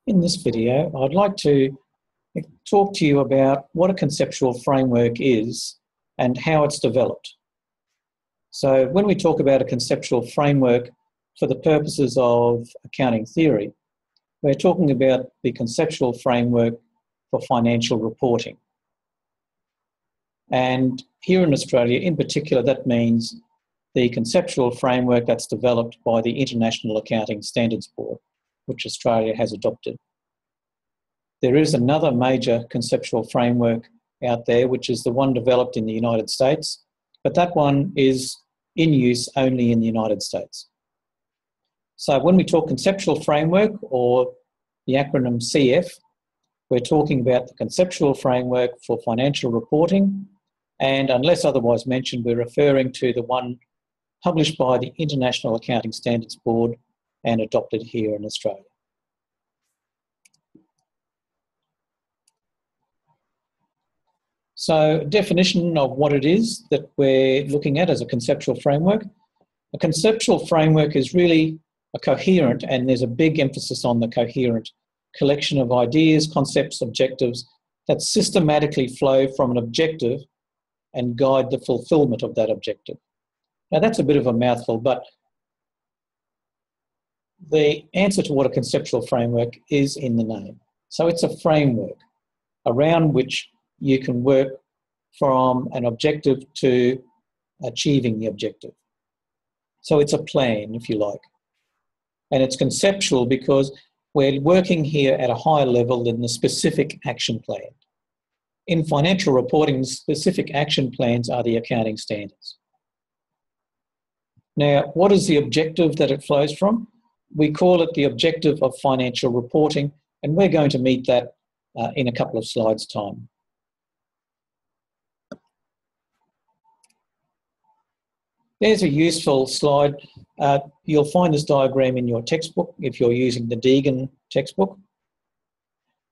In this video, I'd like to talk to you about what a conceptual framework is and how it's developed. So when we talk about a conceptual framework for the purposes of accounting theory, we're talking about the conceptual framework for financial reporting. And here in Australia, in particular, that means the conceptual framework that's developed by the International Accounting Standards Board, which Australia has adopted. There is another major conceptual framework out there, which is the one developed in the United States, but that one is in use only in the United States. So when we talk conceptual framework, or the acronym CF, we're talking about the conceptual framework for financial reporting, and unless otherwise mentioned, we're referring to the one published by the International Accounting Standards Board and adopted here in Australia. So, definition of what it is that we're looking at as a conceptual framework. A conceptual framework is really a coherent, and there's a big emphasis on the coherent, collection of ideas, concepts, objectives that systematically flow from an objective and guide the fulfillment of that objective. Now that's a bit of a mouthful, but the answer to what a conceptual framework is in the name. So it's a framework around which you can work from an objective to achieving the objective. So it's a plan, if you like. And it's conceptual because we're working here at a higher level than the specific action plan. In financial reporting, specific action plans are the accounting standards. Now, what is the objective that it flows from? We call it the objective of financial reporting, and we're going to meet that in a couple of slides' time. There's a useful slide. You'll find this diagram in your textbook if you're using the Deegan textbook.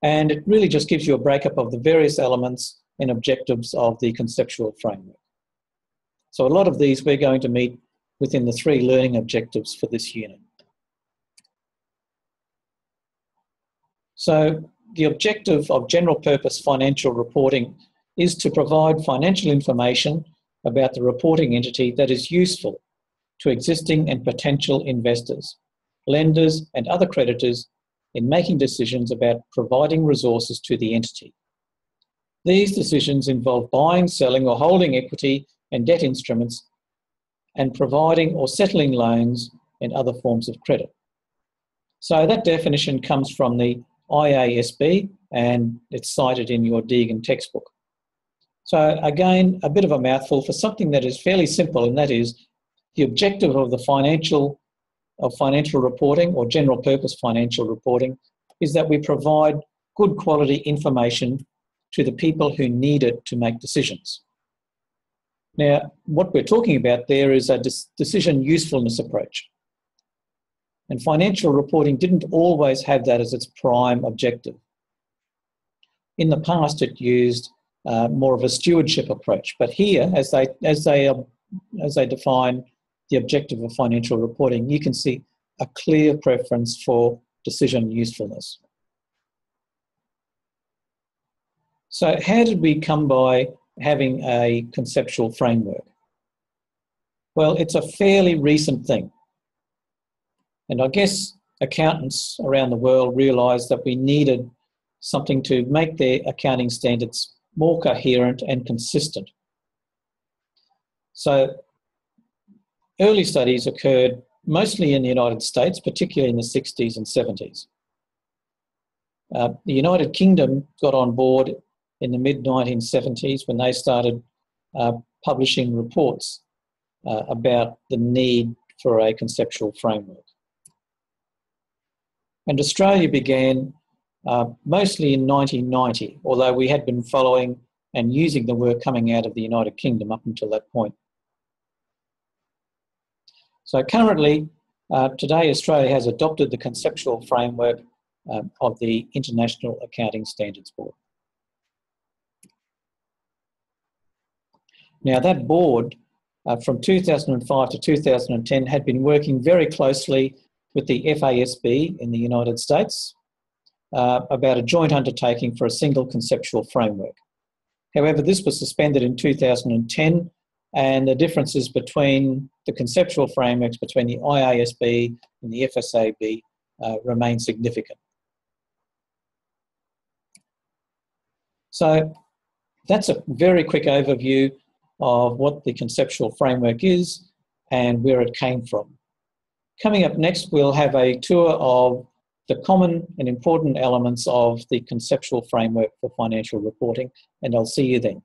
And it really just gives you a breakup of the various elements and objectives of the conceptual framework. So a lot of these we're going to meet within the 3 learning objectives for this unit. So the objective of general purpose financial reporting is to provide financial information about the reporting entity that is useful to existing and potential investors, lenders, and other creditors in making decisions about providing resources to the entity. These decisions involve buying, selling, or holding equity and debt instruments, and providing or settling loans and other forms of credit. So that definition comes from the IASB, and it's cited in your Deegan textbook. So again, a bit of a mouthful for something that is fairly simple, and that is the objective of the financial reporting, or general purpose financial reporting, is that we provide good quality information to the people who need it to make decisions. Now, what we're talking about there is a decision usefulness approach. And financial reporting didn't always have that as its prime objective. In the past, it used more of a stewardship approach. But here, as they define the objective of financial reporting, you can see a clear preference for decision usefulness. So how did we come by having a conceptual framework? Well, it's a fairly recent thing. And I guess accountants around the world realised that we needed something to make their accounting standards more coherent and consistent. So early studies occurred mostly in the United States, particularly in the 60s and 70s. The United Kingdom got on board in the mid-1970s when they started publishing reports about the need for a conceptual framework. And Australia began mostly in 1990, although we had been following and using the work coming out of the United Kingdom up until that point. So currently, today, Australia has adopted the conceptual framework of the International Accounting Standards Board. Now that board, from 2005 to 2010, had been working very closely with the FASB in the United States, about a joint undertaking for a single conceptual framework. However, this was suspended in 2010, and the differences between the conceptual frameworks between the IASB and the FSAB remain significant. So that's a very quick overview of what the conceptual framework is and where it came from. Coming up next, we'll have a tour of the common and important elements of the conceptual framework for financial reporting, and I'll see you then.